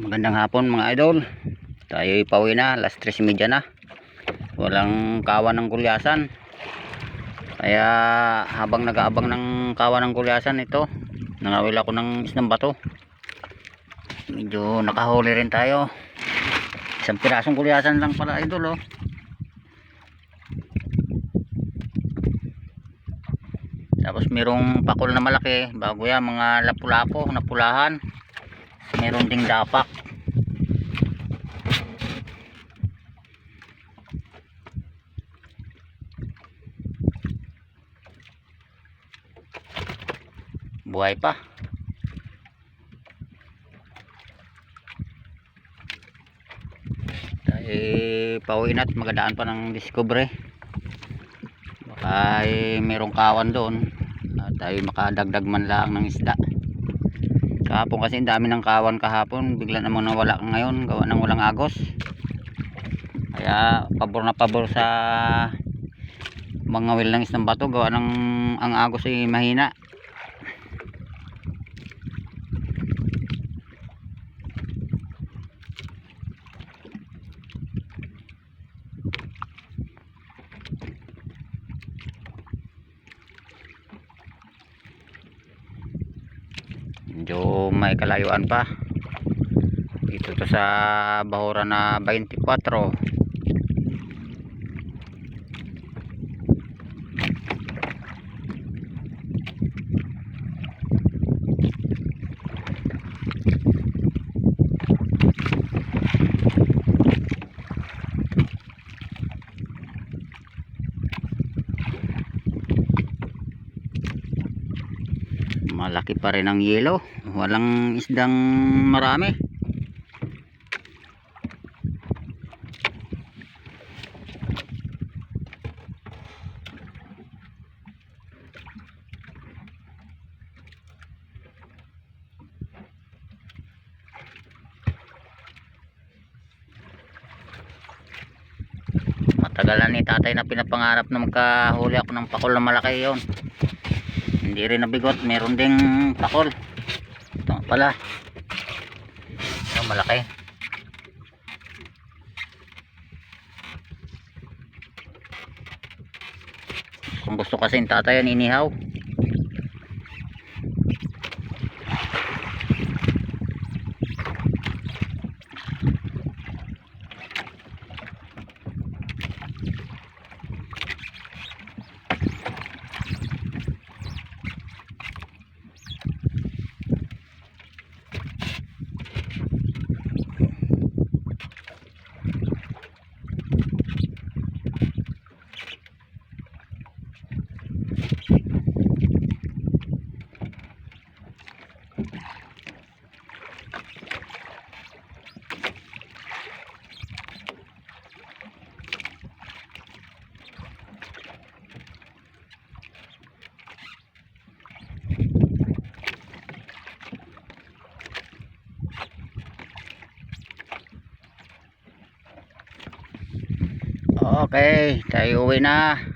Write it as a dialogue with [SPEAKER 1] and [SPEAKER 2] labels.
[SPEAKER 1] Magandang hapon mga idol. Tayo pauwi na, alas 3:30 na. Walang kawan ng gulyasan. Kaya habang nag-aabang ng kawan ng gulyasan ito, nangawil ako ng isang bato. Medyo nakahuli rin tayo. Isang pirasong gulyasan lang pala idol oh. Tapos merong pakol na malaki, bago yan mga lapu-lapo na pulahan. Meron ding dapak. Buhay pa. Tayo pauwi na at magadaan pa ng discovery. Baka merong kawan doon at tayo makadagdag man lang ng isda. Kahapon kasi dami ng kawan kahapon, bigla namang nawala ngayon gawa ng walang agos. Kaya pabor na pabor sa mga wil ng isang bato gawa ng ang agos ay mahina. Medyo may kalayuan pa dito to sa bahura na 24. Malaki pa rin ang yelo, walang isdang marami. Matagalan ni tatay na pinapangarap na magkahuli ako ng pakol na malaki yon. Hindi rin nabigot, meron ding pakol. Ito pala. Ito malaki. Kung gusto kasi yung tatay yan inihaw. Okay, tayo uwi na.